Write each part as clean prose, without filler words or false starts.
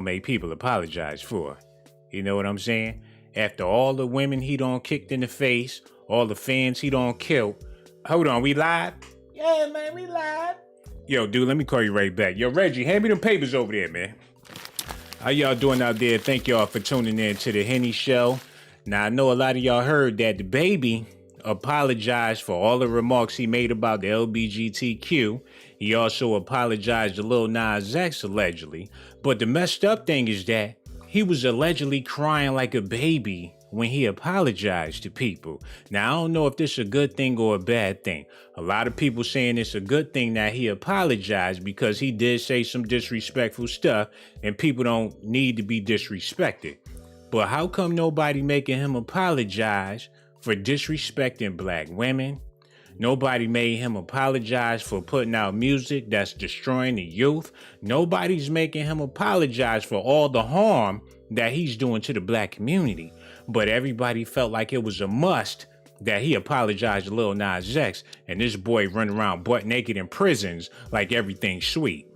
make people apologize for. You know what I'm saying? After all the women he done kicked in the face, all the fans he done killed. Hold on, we live? Yeah, man, we live. Yo, dude, let me call you right back. Yo, Reggie, hand me them papers over there, man. How y'all doing out there? Thank y'all for tuning in to the Henny Show. Now, I know a lot of y'all heard that DaBaby apologized for all the remarks he made about the LGBTQ. He also apologized to Lil Nas X, allegedly. But the messed up thing is that he was allegedly crying like a baby when he apologized to people. Now, I don't know if this is a good thing or a bad thing. A lot of people saying it's a good thing that he apologized because he did say some disrespectful stuff and people don't need to be disrespected. But how come nobody making him apologize for disrespecting black women? Nobody made him apologize for putting out music that's destroying the youth. Nobody's making him apologize for all the harm that he's doing to the black community. But everybody felt like it was a must that he apologized to Lil Nas X, and this boy running around butt naked in prisons like everything's sweet.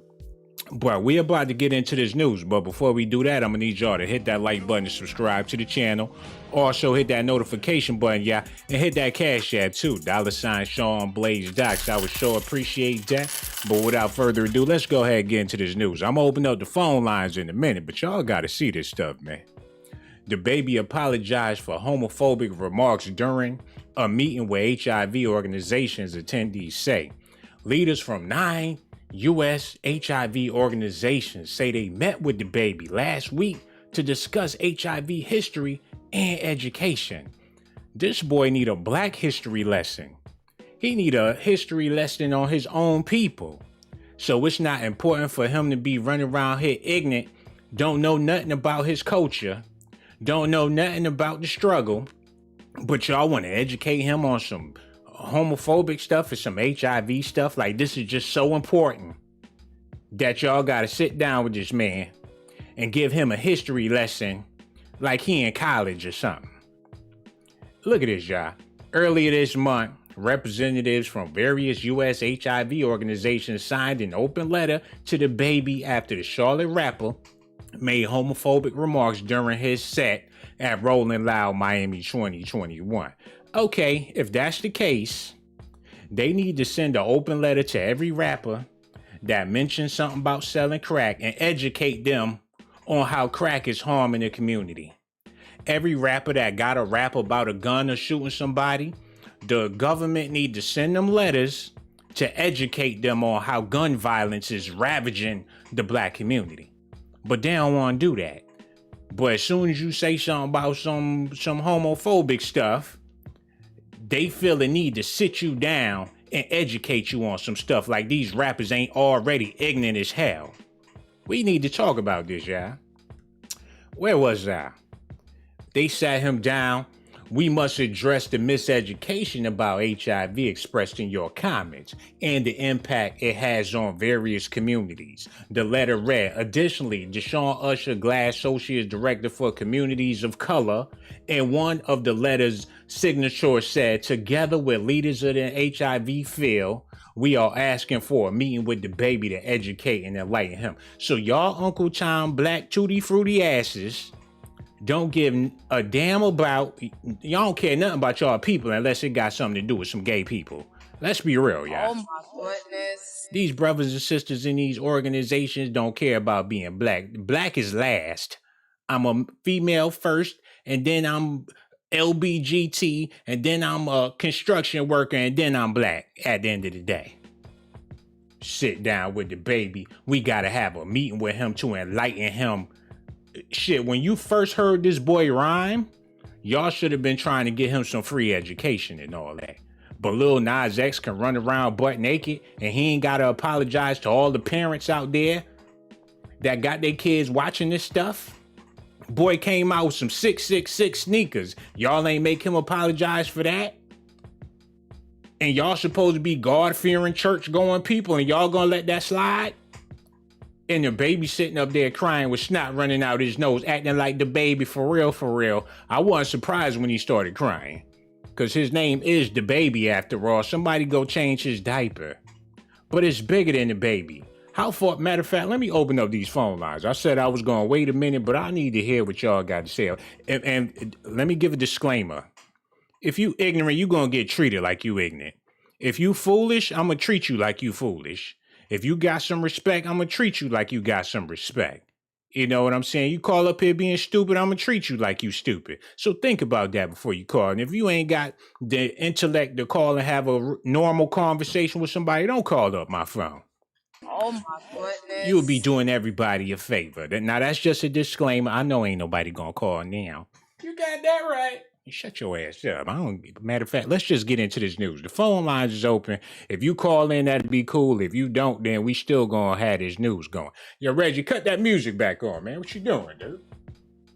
But we're about to get into this news. But before we do that, I'm going to need y'all to hit that like button and subscribe to the channel. Also, hit that notification button, yeah. And hit that Cash App, too. $Sean Blaze Docs. I would sure appreciate that. But without further ado, let's go ahead and get into this news. I'm going to open up the phone lines in a minute, but y'all got to see this stuff, man. DaBaby apologized for homophobic remarks during a meeting where HIV organizations attendees say. Leaders from 9 U.S. HIV organizations say they met with DaBaby last week to discuss HIV history and education. This boy need a black history lesson. He need a history lesson on his own people. So it's not important for him to be running around here ignorant, don't know nothing about his culture, don't know nothing about the struggle, but y'all want to educate him on some homophobic stuff and some HIV stuff. Like, this is just so important that y'all got to sit down with this man and give him a history lesson like he in college or something. Look at this, y'all. Earlier this month, representatives from various U.S. HIV organizations signed an open letter to DaBaby after the Charlotte rapper made homophobic remarks during his set at Rolling Loud Miami 2021. Okay, if that's the case, they need to send an open letter to every rapper that mentions something about selling crack and educate them on how crack is harming the community. Every rapper that got a rap about a gun or shooting somebody, the government need to send them letters to educate them on how gun violence is ravaging the black community. But they don't want to do that. But as soon as you say something about some homophobic stuff, they feel the need to sit you down and educate you on some stuff like these rappers ain't already ignorant as hell. We need to talk about this, y'all. Where was I? They sat him down. We must address the miseducation about HIV expressed in your comments and the impact it has on various communities. The letter read, additionally, Deshaun Usher Glass, Associate Director for Communities of Color, and one of the letter's signatures said, together with leaders of the HIV field, we are asking for a meeting with DaBaby to educate and enlighten him. So y'all Uncle Tom Black Tutti Fruity asses don't give a damn about, y'all don't care nothing about y'all people unless it got something to do with some gay people. Let's be real, y'all. Oh my goodness. These brothers and sisters in these organizations don't care about being black. Black is last. I'm a female first, and then I'm LBGT, and then I'm a construction worker, and then I'm black at the end of the day. Sit down with DaBaby. We gotta have a meeting with him to enlighten him. Shit, when you first heard this boy rhyme, y'all should have been trying to get him some free education and all that. But Lil Nas X can run around butt naked and he ain't gotta apologize to all the parents out there that got their kids watching this stuff. Boy came out with some 666 sneakers. Y'all ain't make him apologize for that? And y'all supposed to be God-fearing, church-going people and y'all gonna let that slide? And DaBaby sitting up there crying with snot running out his nose, acting like DaBaby for real, for real. I wasn't surprised when he started crying. Because his name is DaBaby after all. Somebody go change his diaper. But it's bigger than DaBaby. How far? Matter of fact, let me open up these phone lines. I said I was going to wait a minute, but I need to hear what y'all got to say. And let me give a disclaimer. If you ignorant, you going to get treated like you ignorant. If you foolish, I'm going to treat you like you foolish. If you got some respect, I'm going to treat you like you got some respect. You know what I'm saying? You call up here being stupid, I'm going to treat you like you stupid. So think about that before you call. And if you ain't got the intellect to call and have a normal conversation with somebody, don't call up my phone. Oh my goodness. You'll be doing everybody a favor. Now, that's just a disclaimer. I know ain't nobody going to call now. You got that right. Shut your ass up. Matter of fact, let's just get into this news. The phone lines is open. If you call in, that'd be cool. If you don't, then we still gonna have this news going. Yo, Reggie, cut that music back on, man. What you doing, dude?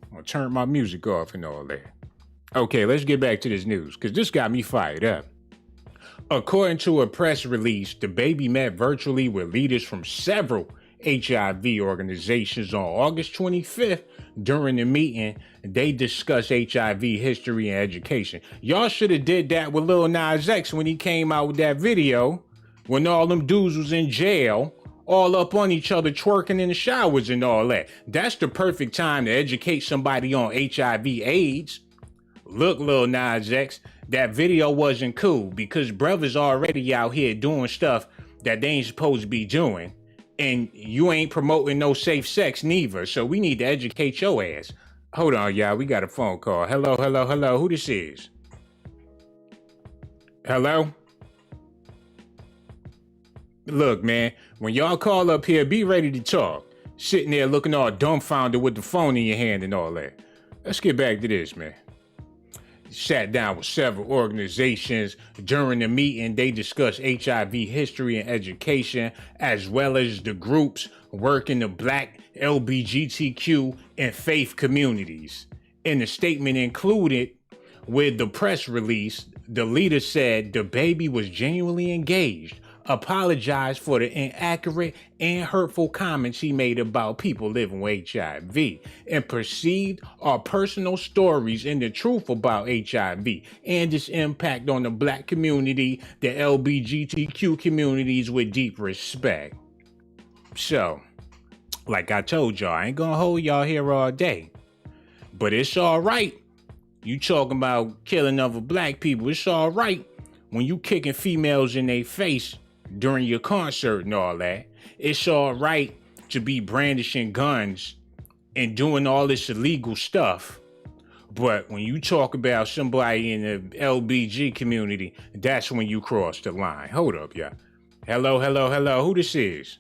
I'm gonna turn my music off and all that. Okay, let's get back to this news, because this got me fired up. According to a press release, DaBaby met virtually with leaders from several HIV organizations on August 25th. During the meeting, they discussed HIV history and education. Y'all should have did that with Lil Nas X when he came out with that video, when all them dudes was in jail, all up on each other, twerking in the showers and all that. That's the perfect time to educate somebody on HIV AIDS. Look, Lil Nas X, that video wasn't cool because brothers already out here doing stuff that they ain't supposed to be doing. And you ain't promoting no safe sex neither, so we need to educate your ass. Hold on, y'all. We got a phone call. Hello. Who this is? Hello? Look, man, when y'all call up here, be ready to talk. Sitting there looking all dumbfounded with the phone in your hand and all that. Let's get back to this, man. Sat down with several organizations. During the meeting, they discussed HIV history and education, as well as the groups working the Black, LGBTQ, and faith communities. In the statement included with the press release, the leader said DaBaby was genuinely engaged, apologized for the inaccurate and hurtful comments he made about people living with HIV, and perceived our personal stories and the truth about HIV and its impact on the Black community, the LGBTQ communities, with deep respect. So, like I told y'all, I ain't gonna hold y'all here all day, but it's all right. You talking about killing other Black people, it's all right when you kicking females in their face during your concert and all that. It's all right to be brandishing guns and doing all this illegal stuff. But when you talk about somebody in the LBG community, that's when you cross the line. Hold up, y'all. Hello. Who this is?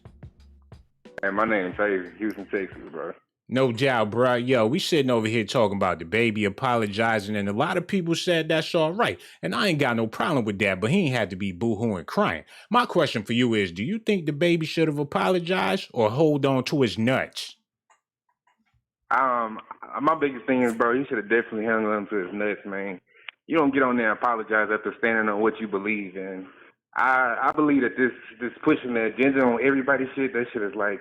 Hey, my name's Xavier, Houston, Texas, bro. No doubt, bro. Yo, we sitting over here talking about DaBaby apologizing, and a lot of people said that's all right. And I ain't got no problem with that, but he ain't had to be boo-hooing crying. My question for you is, do you think DaBaby should have apologized or hold on to his nuts? My biggest thing is, bro, you should have definitely hung on to his nuts, man. You don't get on there and apologize after standing on what you believe in. I believe that this pushing the agenda on everybody's shit, that shit is like,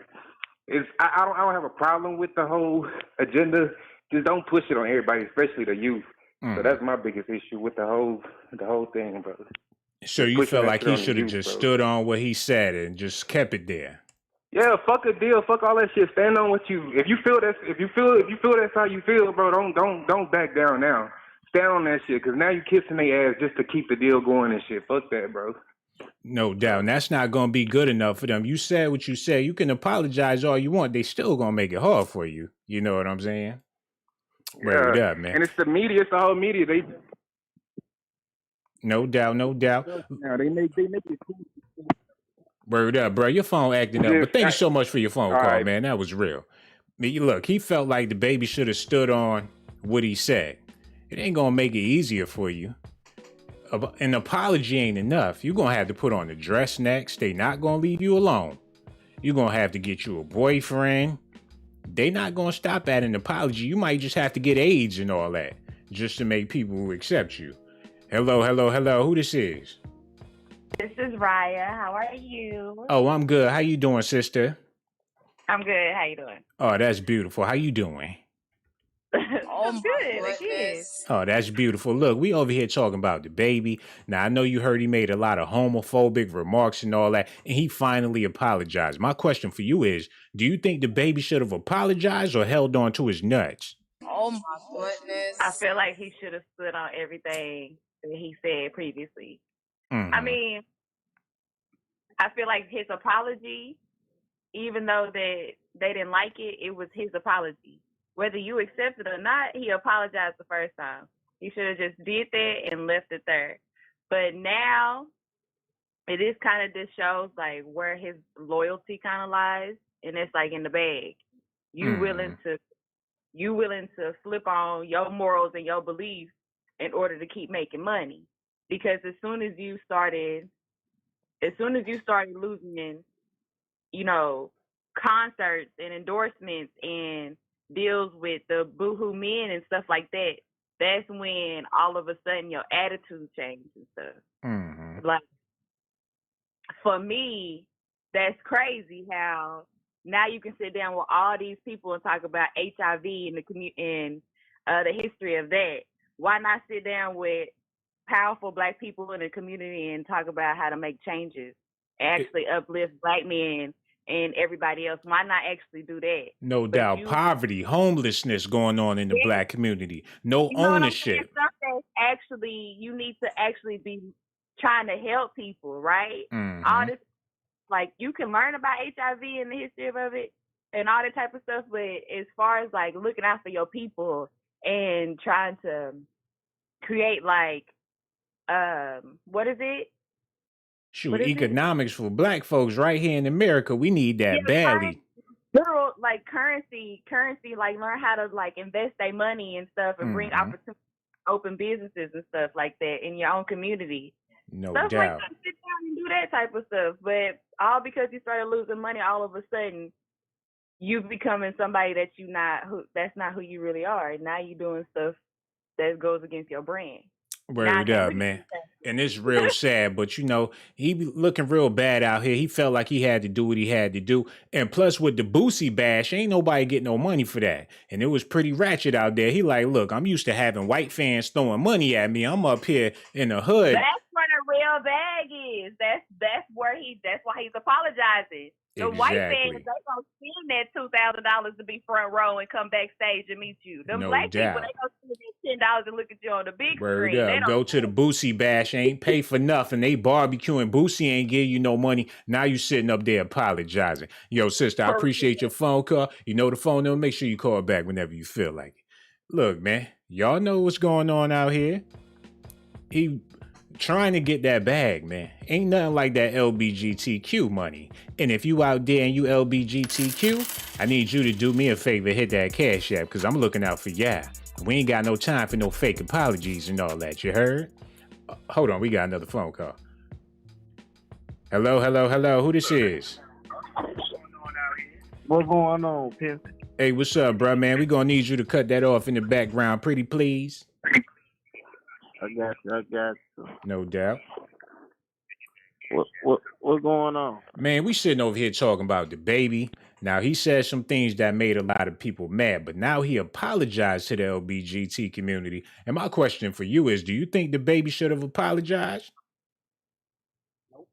I don't have a problem with the whole agenda. Just don't push it on everybody, especially the youth. So that's my biggest issue with the whole thing, bro. So you feel like he should have just stood on what he said and just kept it there? Yeah, fuck a deal, fuck all that shit. Stand on what you. If you feel that's how you feel, bro, don't back down now. Stand on that shit, because now you kissing their ass just to keep the deal going and shit. Fuck that, bro. No doubt. And that's not going to be good enough for them. You said what you said. You can apologize all you want. They still going to make it hard for you. You know what I'm saying? Yeah. Word up, man. And it's the media. It's the whole media. No doubt. Now they make it cool. Word up, bro. Your phone acting up. But thank you so much for your phone call, right, man. That was real. I mean, look, he felt like DaBaby should have stood on what he said. It ain't going to make it easier for you. An apology ain't enough. You're going to have to put on the dress next. They not going to leave you alone. You're going to have to get you a boyfriend. They not going to stop at an apology. You might just have to get AIDS and all that just to make people accept you. Hello. Who this is? This is Raya. How are you? Oh, I'm good. How you doing, sister? I'm good. How you doing? Oh, that's beautiful. How you doing? Oh Oh was my good. Again. goodness. Oh, that's beautiful. Look, we over here talking about DaBaby. Now, I know you heard he made a lot of homophobic remarks and all that, and he finally apologized. My question for you is, do you think DaBaby should have apologized or held on to his nuts? Oh my I goodness. feel like he should have stood on everything that he said previously. I Mm-hmm. mean, I feel like his apology, even though they didn't like it, it was his apology. Whether you accept it or not, he apologized the first time. He should have just did that and left it there. But now it is kind of just shows like where his loyalty kind of lies, and it's like in the bag. You Mm-hmm. willing to flip on your morals and your beliefs in order to keep making money, because as soon as you started losing, you know, concerts and endorsements and deals with the boohoo men and stuff like that, that's when all of a sudden your attitude changes and stuff. Mm-hmm. Like, for me, that's crazy how now you can sit down with all these people and talk about HIV and the history of that. Why not sit down with powerful Black people in the community and talk about how to make changes, actually uplift Black men and everybody else? Why not actually do that? No But doubt. you, Poverty, homelessness going on in the yeah, Black community. No you know what I'm saying? ownership. Stuff that actually you need to actually be trying to help people, right? All Mm-hmm. this, like, you can learn about HIV and the history of it and all that type of stuff, but as far as like looking out for your people and trying to create like what is it? Shoot, What is it? economics for Black folks right here in America. We need Yeah, that badly. literal like currency, like learn how to like invest their money and stuff and bring Mm-hmm. opportunities, open businesses and stuff like that in your own community. No Stuff like doubt. that, sit down and do that type of stuff. But all because you started losing money all of a sudden, you becoming somebody that's not who you really are. And now you're doing stuff that goes against your brand. Now I Word can't up, look at man. you and And it's real sad, but you know, he be looking real bad out here. He felt like he had to do what he had to do. And plus with the Boosie bash, ain't nobody getting no money for that. And it was pretty ratchet out there. He like, look, I'm used to having white fans throwing money at me. I'm up here in the hood. that's where the real bag is. That's why he's apologizing. The white fans, Exactly. they gonna spend that $2,000 to be front row and come backstage and meet you. Them No Black people, doubt. they gonna spend that $10 and look at you on the big Word screen. They up. Go to the Boosie bash, ain't pay for nothing. They barbecuing. Boosie ain't give you no money. Now you sitting up there apologizing. Yo, sister, I appreciate your phone call. You know the phone number. Make sure you call back whenever you feel like it. Look, man, y'all know what's going on out here. He trying to get that bag, man. Ain't nothing like that LBGTQ money. And if you out there and you LBGTQ, I need you to do me a favor, hit that Cash App, because I'm looking out for ya. We ain't got no time for no fake apologies and all that, you heard? Hold on, we got another phone call. Hello, who this is? What's going on, Pimp? Hey, what's up, bro, man? We gonna need you to cut that off in the background, pretty please. I got you. No doubt. What's going on? Man, we sitting over here talking about DaBaby. Now, he said some things that made a lot of people mad, but now he apologized to the LBGT community. And my question for you is, do you think DaBaby should have apologized?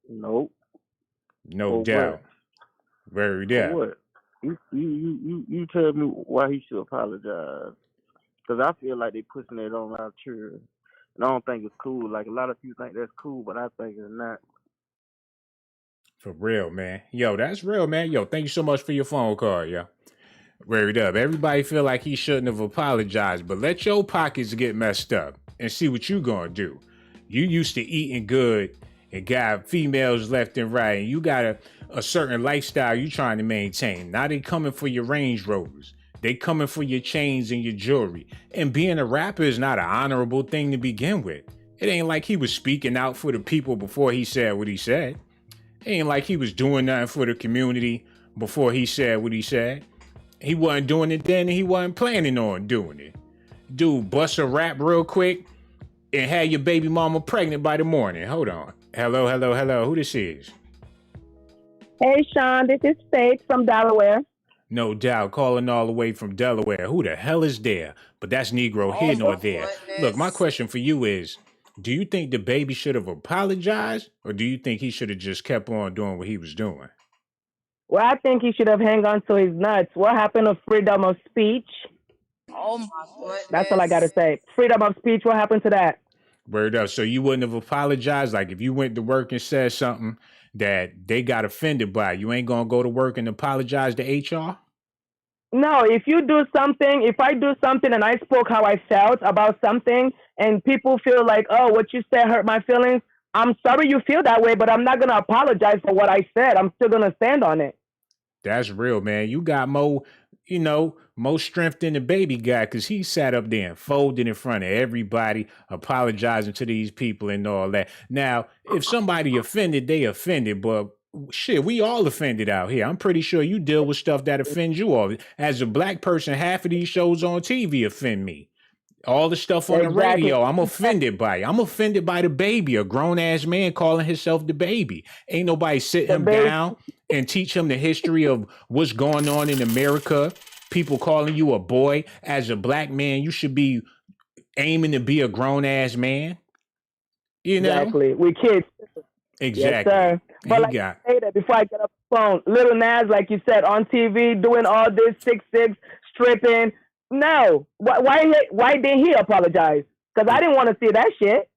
Nope. No For doubt. Very For doubt. what? You tell me why he should apologize. Because I feel like they pushing it on our children. And I don't think it's cool. Like, a lot of people think that's cool, but I think it's not. For real, man. Yo, that's real, man. Yo, thank you so much for your phone call, yo. Word up. Everybody feel like he shouldn't have apologized, but let your pockets get messed up and see what you gonna do. You used to eating good and got females left and right, and you got a certain lifestyle you trying to maintain. Now they coming for your Range Rovers. They coming for your chains and your jewelry. And being a rapper is not an honorable thing to begin with. It ain't like he was speaking out for the people before he said what he said. It ain't like he was doing nothing for the community before he said what he said. He wasn't doing it then and he wasn't planning on doing it. Dude, bust a rap real quick and had your baby mama pregnant by the morning. Hold on. Hello. Who this is? Hey, Sean, this is Faith from Delaware. No doubt, calling all the way from Delaware. Who the hell is there? But that's Negro Oh here my nor there. Look, my goodness. question for you is, do you think DaBaby should have apologized, or do you think he should have just kept on doing what he was doing? Well, I think he should have hang on to his nuts. What happened to freedom of speech? Oh my That's all I got to goodness. say. Freedom of speech, what happened to that? Word up. So you wouldn't have apologized? Like if you went to work and said something that they got offended by, you ain't going to go to work and apologize to HR? No, if you do something, if I do something and I spoke how I felt about something and people feel like, oh, what you said hurt my feelings, I'm sorry you feel that way, but I'm not going to apologize for what I said. I'm still going to stand on it. That's real, man. You got more, more strength than the baby guy because he sat up there and folded in front of everybody, apologizing to these people and all that. Now, if somebody offended, they offended, but shit, we all offended out here. I'm pretty sure you deal with stuff that offends you all. As a black person, half of these shows on TV offend me. All the stuff on the radio, I'm offended by it. I'm offended by DaBaby, a grown ass man calling himself DaBaby. Ain't nobody sit him down and teach him the history of what's going on in America. People calling you a boy. As a black man, you should be aiming to be a grown ass man. You know? Exactly. We kids. Exactly. Yes, sir. But like I say that before I get up the phone, Little Nas, like you said, on TV, doing all this 6'6", stripping. No. Why didn't he apologize? Because I didn't want to see that shit.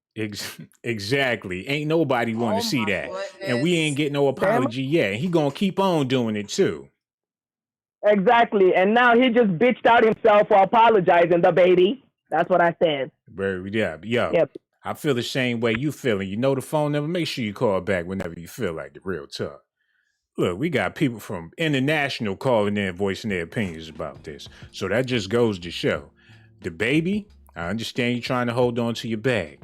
Exactly. Ain't nobody want to see that. Goodness. And we ain't get no apology yet. He gonna keep on doing it too. Exactly. And now he just bitched out himself for apologizing, DaBaby. That's what I said. Yeah. Yep. I feel the same way you feeling. You know the phone number. Make sure you call back whenever you feel like the real talk. Look, we got people from international calling in, voicing their opinions about this. So that just goes to show. DaBaby, I understand you trying to hold on to your bag.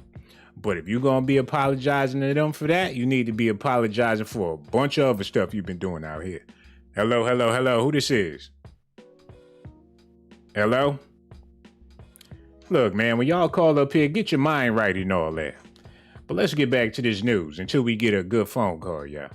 But if you're going to be apologizing to them for that, you need to be apologizing for a bunch of other stuff you've been doing out here. Hello. Who this is? Hello? Look, man, when y'all call up here, get your mind right and all that. But let's get back to this news until we get a good phone call, y'all.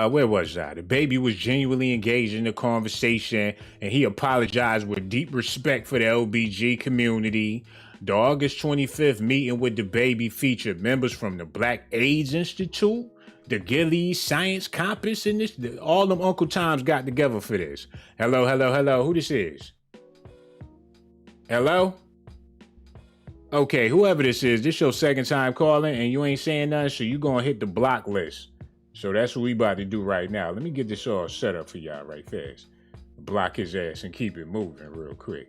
Where was I? DaBaby was genuinely engaged in the conversation and he apologized with deep respect for the LBG community. The August 25th meeting with DaBaby featured members from the Black AIDS Institute, the Gillies Science Compass, and all them Uncle Toms got together for this. Hello. Who this is? Hello? Okay, whoever this is, this your second time calling and you ain't saying nothing, so you gonna hit the block list. So that's what we about to do right now. Let me get this all set up for y'all right fast. Block his ass and keep it moving real quick.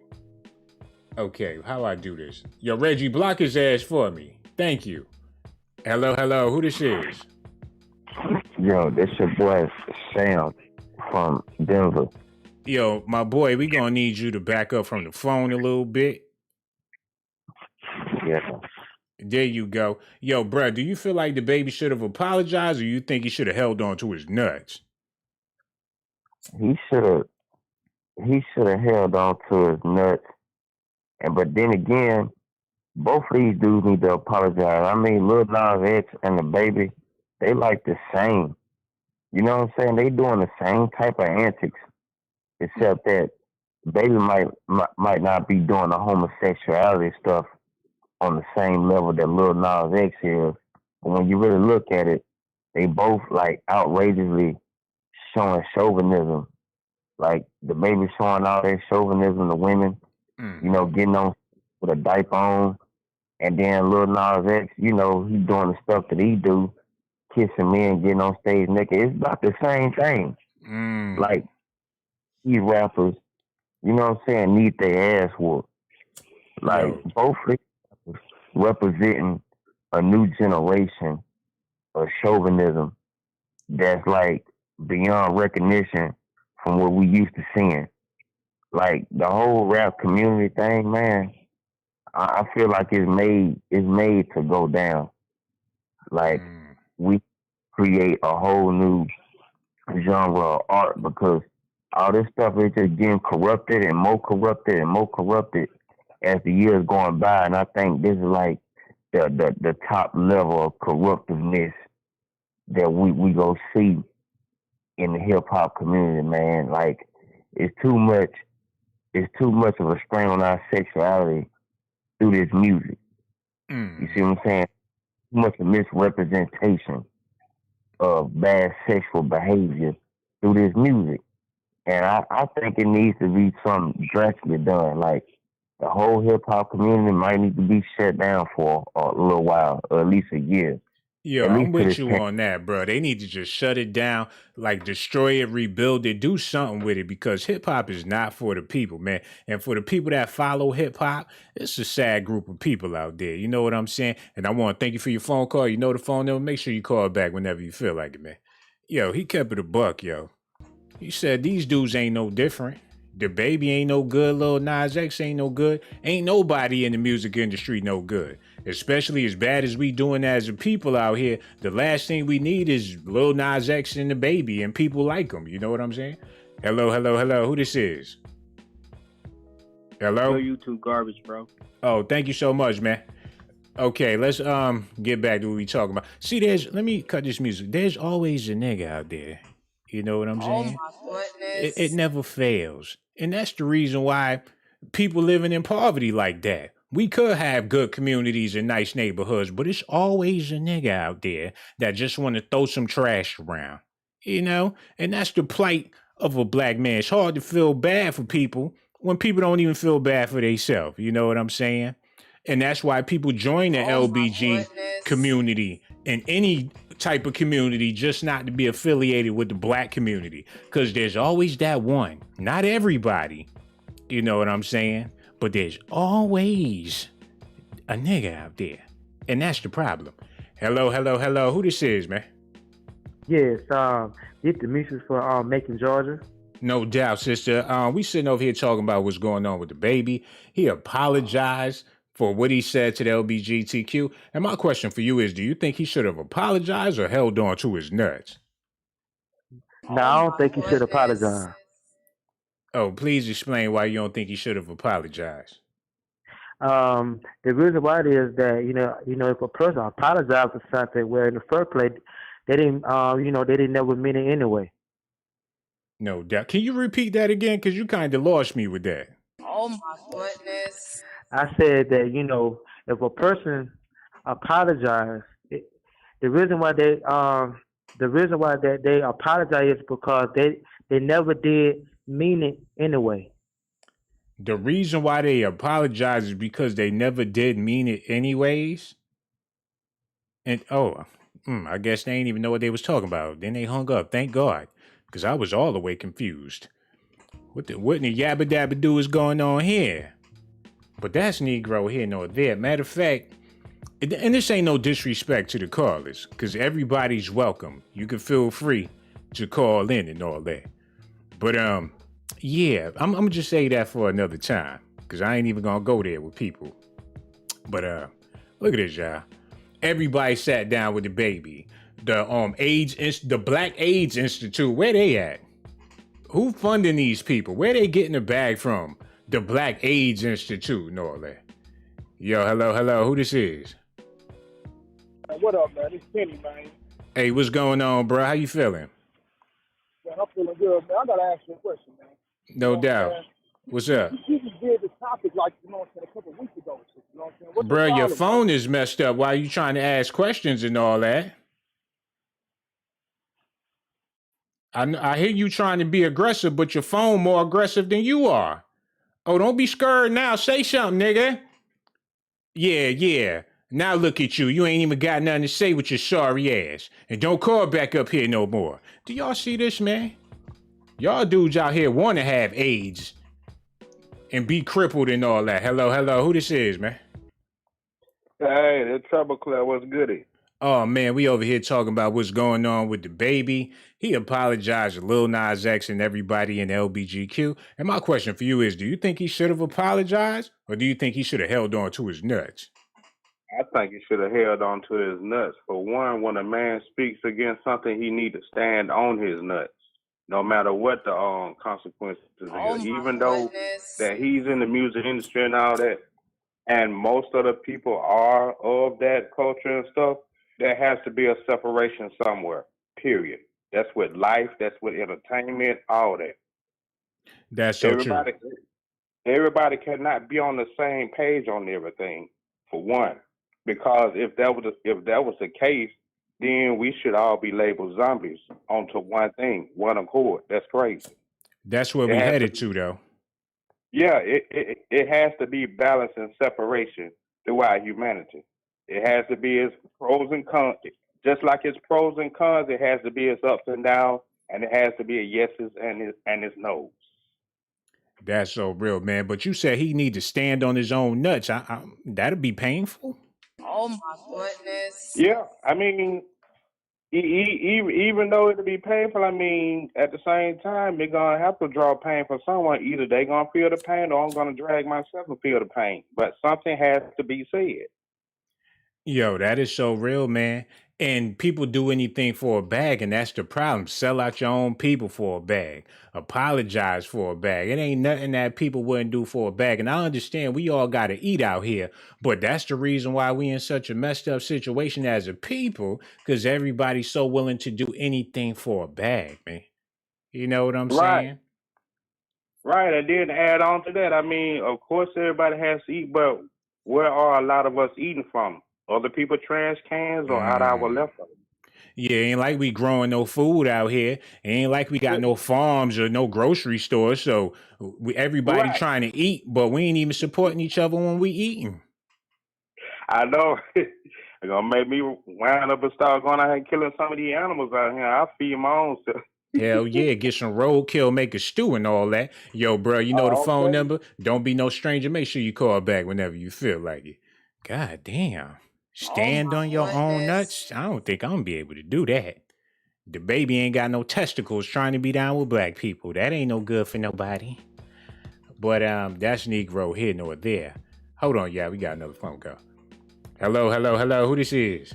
Okay, how I do this? Yo, Reggie, block his ass for me. Thank you. Hello. Who this is? Yo, this your boy Sam from Denver. Yo, my boy, we gonna need you to back up from the phone a little bit. Yeah. There you go. Yo, bruh, do you feel like DaBaby should have apologized or you think he should have held on to his nuts? He should have held on to his nuts. But then again, both of these dudes need to apologize. I mean, Lil Nas X and DaBaby, they like the same. You know what I'm saying? They doing the same type of antics, except that Baby might not be doing the homosexuality stuff on the same level that Lil Nas X is. But when you really look at it, they both like outrageously showing chauvinism. Like DaBaby showing all that chauvinism to women, getting on with a diaper on. And then Lil Nas X, he doing the stuff that he do, kissing men, getting on stage naked. It's about the same thing. Like, these rappers, you know what I'm saying, need their ass whooped. Like, both representing a new generation of chauvinism that's like beyond recognition from what we used to seeing. Like the whole rap community thing, man, I feel like it's made to go down. Like we create a whole new genre of art because all this stuff is just getting corrupted and more corrupted and more corrupted as the years going by, and I think this is like the top level of corruptiveness that we go see in the hip hop community, man. Like it's too much. It's too much of a strain on our sexuality through this music. You see what I'm saying? Too much of misrepresentation of bad sexual behavior through this music. And I think it needs to be something drastically done. Like the whole hip hop community might need to be shut down for a little while, or at least a year. Yo, At I'm least to with this you point. on that, bro. They need to just shut it down, like destroy it, rebuild it, do something with it because hip hop is not for the people, man. And for the people that follow hip hop, it's a sad group of people out there. You know what I'm saying? And I want to thank you for your phone call. You know the phone number. Make sure you call back whenever you feel like it, man. Yo, he kept it a buck, yo. He said these dudes ain't no different. DaBaby ain't no good. Lil Nas X ain't no good. Ain't nobody in the music industry no good. Especially as bad as we doing as a people out here. The last thing we need is Lil Nas X and DaBaby and people like them. You know what I'm saying? Hello, hello, hello. Who this is? Hello? Yo, YouTube garbage, bro. Oh, thank you so much, man. Okay, let's get back to what we talking about. See, let me cut this music. There's always a nigga out there. You know what I'm Oh saying? my goodness. It never fails. And that's the reason why people living in poverty like that. We could have good communities and nice neighborhoods, but it's always a nigga out there that just want to throw some trash around. You know? And that's the plight of a black man. It's hard to feel bad for people when people don't even feel bad for themselves. You know what I'm saying? And that's why people join the LBG community and any type of community just not to be affiliated with the black community. Because there's always that one. Not everybody. You know what I'm saying? But there's always a nigga out there. And that's the problem. Hello, hello, hello. Who this is, man? Yes, get the mixes for Macon, Georgia. No doubt, sister. We sitting over here talking about what's going on with DaBaby. He apologized for what he said to the LGBTQ. And my question for you is, do you think he should have apologized or held on to his nuts? No, I don't think he should apologize. Oh, please explain why you don't think he should have apologized. The reason why it is that, you know, if a person apologizes for something where in the first place they didn't, they didn't never mean it anyway. No doubt. Can you repeat that again? Because you kind of lost me with that. Oh my goodness. I said that, you know, if a person apologizes, the reason why they apologize is because they never did mean it anyway. The reason why they apologize is because they never did mean it anyways. And I guess they ain't even know what they was talking about. Then they hung up. Thank God, because I was all the way confused. What in the yabba dabba do is going on here? But that's Negro here nor there. Matter of fact, and this ain't no disrespect to the callers, because everybody's welcome. You can feel free to call in and all that. But yeah, I'm gonna just say that for another time, because I ain't even gonna go there with people. But look at this, y'all. Everybody sat down with DaBaby. The Black AIDS Institute, where they at? Who funding these people? Where they getting the bag from? The Black AIDS Institute and all that. Yo, hello. Who this is? What up, man? It's Kenny, man. Hey, what's going on, bro? How you feeling? Man, I'm feeling good, man. I gotta ask you a question, man. No doubt. What's up? You just did this topic like, you know what I'm saying, a couple of weeks ago. You know what I'm saying? What's Bro, the your problem, phone is messed up. Why are you trying to ask questions and all that? I hear you trying to be aggressive, but your phone more aggressive than you are. Oh, don't be scared now. Say something, nigga. Yeah. Now look at you. You ain't even got nothing to say with your sorry ass. And don't call back up here no more. Do y'all see this, man? Y'all dudes out here want to have AIDS and be crippled and all that. Hello. Who this is, man? Hey, the Trouble Club, what's goody? Oh, man, we over here talking about what's going on with DaBaby. He apologized to Lil Nas X and everybody in LBGQ. And my question for you is, do you think he should have apologized? Or do you think he should have held on to his nuts? I think he should have held on to his nuts. For one, when a man speaks against something, he need to stand on his nuts, no matter what the consequences are. Even though that he's in the music industry and all that, and most of the people are of that culture and stuff, there has to be a separation somewhere, period. That's with life. That's with entertainment. All that. That's so true. Everybody cannot be on the same page on everything. For one, because if that was the case, then we should all be labeled zombies onto one thing, one accord. That's crazy. That's where It we has to headed be, to, though. yeah, it has to be balance and separation throughout humanity. It has to be its pros and cons. Just like its pros and cons, it has to be its ups and downs, and it has to be a yeses and its no's. That's so real, man. But you said he need to stand on his own nuts. That'd be painful. Oh my goodness. Yeah, I mean, even though it'll be painful, I mean, at the same time, they're gonna have to draw pain from someone. Either they gonna feel the pain, or I'm gonna drag myself and feel the pain. But something has to be said. Yo, that is so real, man. And people do anything for a bag, and that's the problem. Sell out your own people for a bag. Apologize for a bag. It ain't nothing that people wouldn't do for a bag. And I understand we all got to eat out here, but that's the reason why we in such a messed up situation as a people, because everybody's so willing to do anything for a bag, man. You know what I'm Right, saying? right. And then add on to that, I mean, of course, everybody has to eat, but where are a lot of us eating from? Other people trash cans or out our Mm. leftovers? Yeah, ain't like we growing no food out here. Ain't like we got no farms or no grocery stores. So everybody Right. trying to eat, but we ain't even supporting each other when we eating. I know. It's gonna make me wind up and start going out here and killing some of the animals out here. I'll feed my own self. Hell yeah, get some roadkill, make a stew and all that. Yo, bro, you know the Oh, phone okay. number? Don't be no stranger. Make sure you call back whenever you feel like it. God damn. Oh Stand my on your own goodness. nuts? I don't think I'm gonna be able to do that. The baby ain't got no testicles trying to be down with black people. That ain't no good for nobody. But that's Negro here nor there. Hold on, yeah, we got another phone call. Hello, hello, hello. Who this is?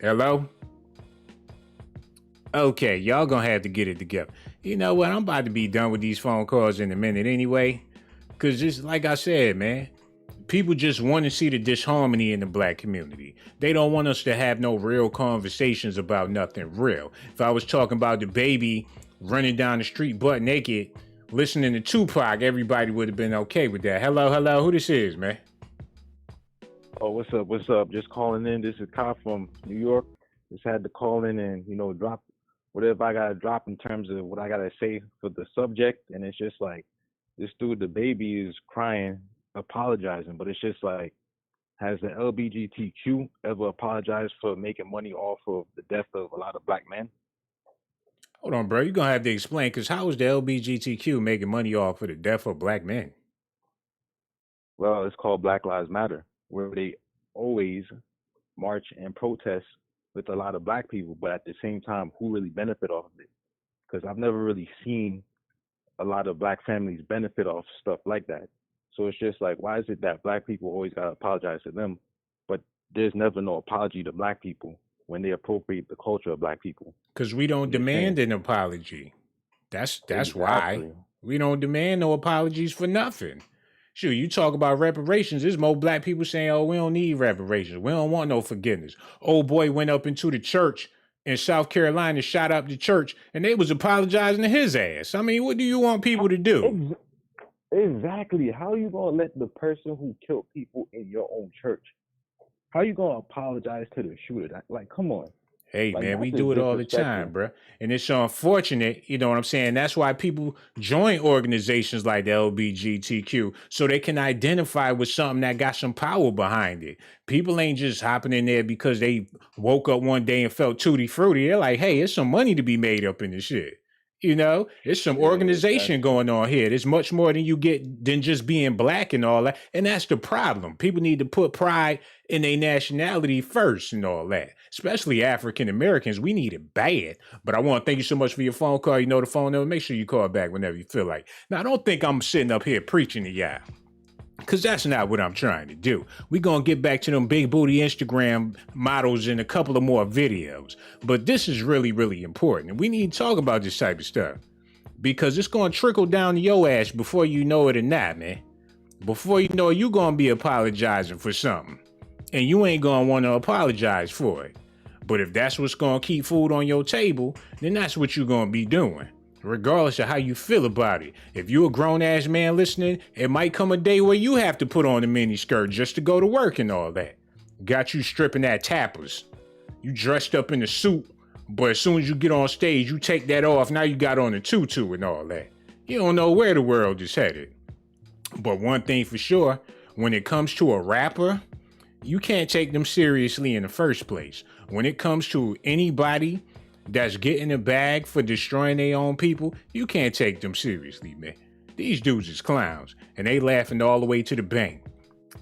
Hello? Okay, y'all gonna have to get it together. You know what? I'm about to be done with these phone calls in a minute anyway. Cause just like I said, man, people just want to see the disharmony in the black community. They don't want us to have no real conversations about nothing real. If I was talking about DaBaby running down the street butt naked, listening to Tupac, everybody would have been okay with that. Hello, hello, who this is, man? Oh, what's up? What's up? Just calling in. This is Kyle from New York. Just had to call in and, drop whatever I got to drop in terms of what I got to say for the subject. And it's just like, this dude, DaBaby, is crying, apologizing. But it's just like, has the LGBTQ ever apologized for making money off of the death of a lot of black men? Hold on, bro. You're going to have to explain, because how is the LGBTQ making money off of the death of black men? Well, it's called Black Lives Matter, where they always march and protest with a lot of black people, but at the same time, who really benefit off of it? Because I've never really seen a lot of black families benefit off stuff like that. So it's just like, why is it that black people always got to apologize to them, but there's never no apology to black people when they appropriate the culture of black people? Because we don't I'm just demand saying. an apology. That's why. Exactly. We don't demand no apologies for nothing. Shoot, you talk about reparations, there's more black people saying, oh, we don't need reparations. We don't want no forgiveness. Old boy went up into the church in South Carolina, shot up the church, and they was apologizing to his ass. I mean, what do you want people to do? Exactly. How are you going to let the person who killed people in your own church, how are you going to apologize to the shooter? Like, come on. Hey, Like, man, we that's just do it all the time, disrespectful. bruh. And it's so unfortunate, you know what I'm saying? That's why people join organizations like the LGBTQ, so they can identify with something that got some power behind it. People ain't just hopping in there because they woke up one day and felt tutti frutti. They're like, hey, it's some money to be made up in this shit. You know, it's some Yeah, organization exactly. going on here. There's much more than you get than just being black and all that. And that's the problem. People need to put pride in their nationality first and all that. Especially African Americans. We need it bad. But I want to thank you so much for your phone call. You know the phone number. Make sure you call back whenever you feel like. Now, I don't think I'm sitting up here preaching to y'all, because that's not what I'm trying to do. We're going to get back to them big booty Instagram models in a couple of more videos. But this is really, really important. And we need to talk about this type of stuff, because it's going to trickle down to your ass before you know it or not, man. Before you know it, you're going to be apologizing for something, and you ain't going to want to apologize for it. But if that's what's gonna keep food on your table, then that's what you're gonna be doing, regardless of how you feel about it. If you're a grown-ass man listening, it might come a day where you have to put on a mini skirt just to go to work and all that. Got you stripping at tappers. You dressed up in a suit, but as soon as you get on stage, you take that off. Now you got on a tutu and all that. You don't know where the world is headed. But one thing for sure, when it comes to a rapper, you can't take them seriously in the first place. When it comes to anybody that's getting a bag for destroying their own people, you can't take them seriously, man. These dudes is clowns, and they laughing all the way to the bank.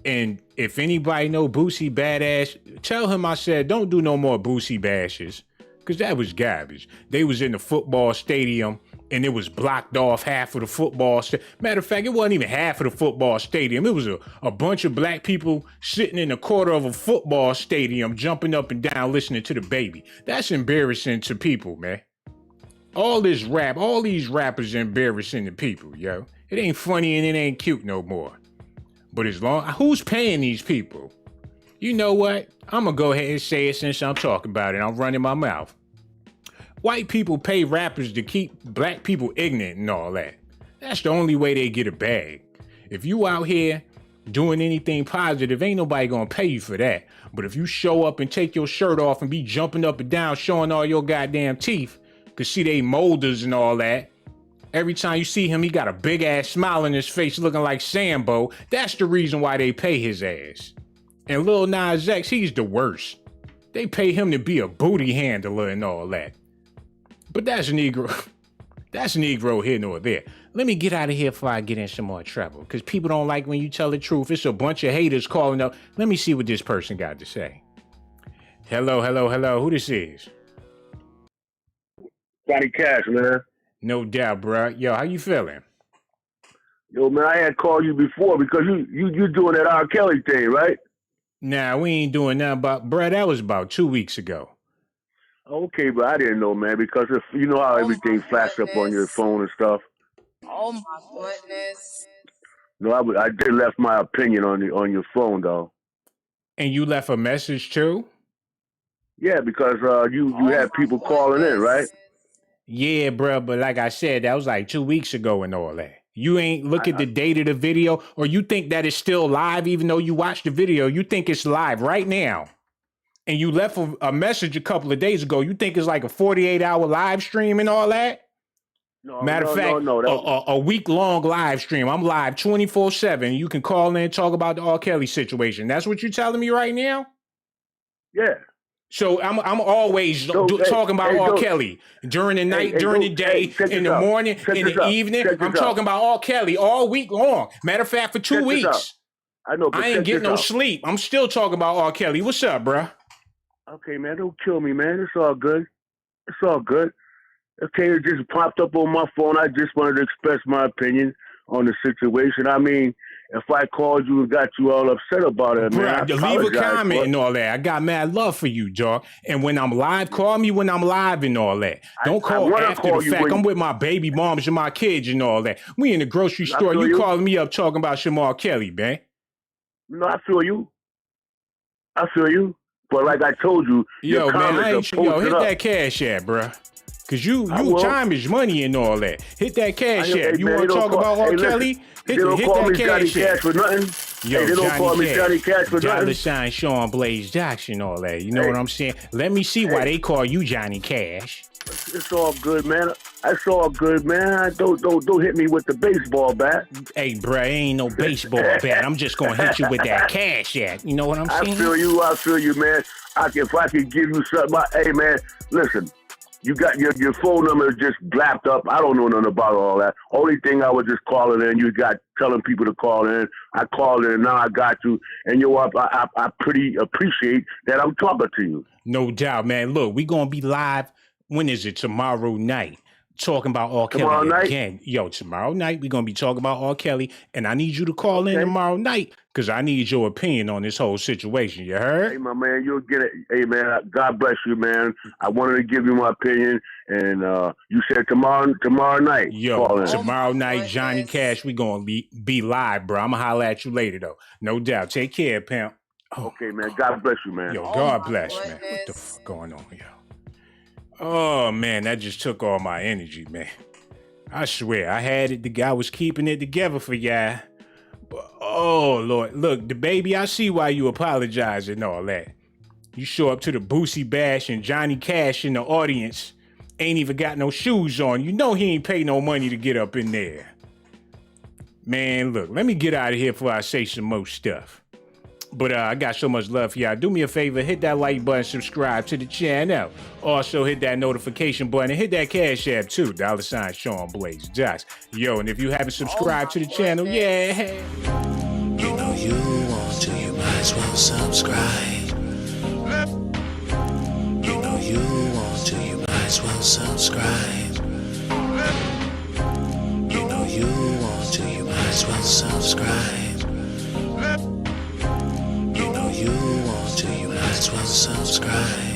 And if anybody know Boosie Badass, tell him I said don't do no more Boosie bashes, because that was garbage. They was in the football stadium, and it was blocked off half of the football stadium. Matter of fact, it wasn't even half of the football stadium. It was a bunch of black people sitting in a quarter of a football stadium, jumping up and down, listening to DaBaby. That's embarrassing to people, man. All this rap, all these rappers embarrassing to people, yo. It ain't funny and it ain't cute no more. But as long, who's paying these people? You know what? I'm gonna go ahead and say it since I'm talking about it. I'm running my mouth. White people pay rappers to keep black people ignorant and all that. That's the only way they get a bag. If you out here doing anything positive, ain't nobody gonna pay you for that. But if you show up and take your shirt off and be jumping up and down, showing all your goddamn teeth, cause see they molders and all that, every time you see him, he got a big ass smile on his face looking like Sambo. That's the reason why they pay his ass. And Lil Nas X, he's the worst. They pay him to be a booty handler and all that. But that's Negro. That's Negro here nor there. Let me get out of here before I get in some more trouble. Because people don't like when you tell the truth. It's a bunch of haters calling up. Let me see what this person got to say. Hello. Who this is? Johnny Cash, man. No doubt, bro. Yo, how you feeling? Yo, man, I had called you before because you doing that R. Kelly thing, right? Nah, we ain't doing nothing about, bro, that was about 2 weeks ago. Okay, but I didn't know, man, because if you know how everything flashed up on your phone and stuff. Oh my goodness. No, I did left my opinion on your phone, though. And you left a message too? Yeah, because you had people calling in, right? Yeah, bro, but like I said, that was like 2 weeks ago and all that. You ain't look at the date of the video, or you think that it's still live even though you watched the video. You think it's live right now. And you left a message a couple of days ago. You think it's like a 48-hour live stream and all that? Matter of fact, a week-long live stream. I'm live 24/7. You can call in and talk about the R. Kelly situation. That's what you're telling me right now? Yeah. So I'm always talking about R. Kelly during the night, during the day, in the morning, in the evening. I'm talking about R. Kelly all week long. Matter of fact, for 2 weeks. I know. I ain't getting no sleep. I'm still talking about R. Kelly. What's up, bruh? Okay, man, don't kill me, man. It's all good. It's all good. Okay, it just popped up on my phone. I just wanted to express my opinion on the situation. I mean, if I called you and got you all upset about it, man, leave a comment and all that. I got mad love for you, dog. And when I'm live, call me when I'm live and all that. Don't call after the fact. I'm with my baby moms and my kids and all that. We in the grocery store. You calling me up talking about Shamar Kelly, man. No, I feel you. But like I told you, yo, man, hit that cash app, bruh. Cause you time is money and all that. Hit that cash app. You want to talk about R. Kelly? Hit that cash app. For nothing. Yo, they don't call me Johnny Cash for nothing. $sign Sean Blaze Jackson, all that. You know what I'm saying? Let me see why they call you Johnny Cash. It's all good, man. It's all good, man. Don't hit me with the baseball bat. Hey, bruh, ain't no baseball bat. I'm just gonna hit you with that cash app. You know what I'm saying? I feel you, man. If I could give you something, hey, man, listen. You got your phone number just blapped up. I don't know nothing about all that. Only thing I was just calling in, you got telling people to call in. I called in, now I got you. And I pretty appreciate that I'm talking to you. No doubt, man. Look, we gonna be live. When is it? Tomorrow night. Talking about R. Kelly again. Yo, tomorrow night we're going to be talking about R. Kelly, and I need you to call in tomorrow night because I need your opinion on this whole situation. You heard? Hey, my man, you'll get it. Hey, man, God bless you, man. I wanted to give you my opinion, and you said tomorrow night. Yo, tomorrow night, Johnny Cash, we going to be live, bro. I'm going to holler at you later, though. No doubt. Take care, pimp. Okay, man. God bless you, man. Yo, Oh God my bless, man. What the goodness. fuck going on, yo? Oh, man, that just took all my energy, man. I swear, I had it. The guy was keeping it together for y'all. But, oh, Lord. Look, DaBaby, I see why you apologize and all that. You show up to the Boosie Bash and Johnny Cash in the audience. Ain't even got no shoes on. You know he ain't pay no money to get up in there. Man, look, let me get out of here before I say some more stuff. But I got so much love for y'all. Do me a favor, hit that like button, subscribe to the channel. Also, hit that notification button and hit that Cash App too. $ Sean Blaze Josh. Yo, and if you haven't subscribed to the channel, yeah. You know you want to, you might as well subscribe. You know you want to, you might as well subscribe. You know you want to, you might as well subscribe. You know you want to, you might as well subscribe.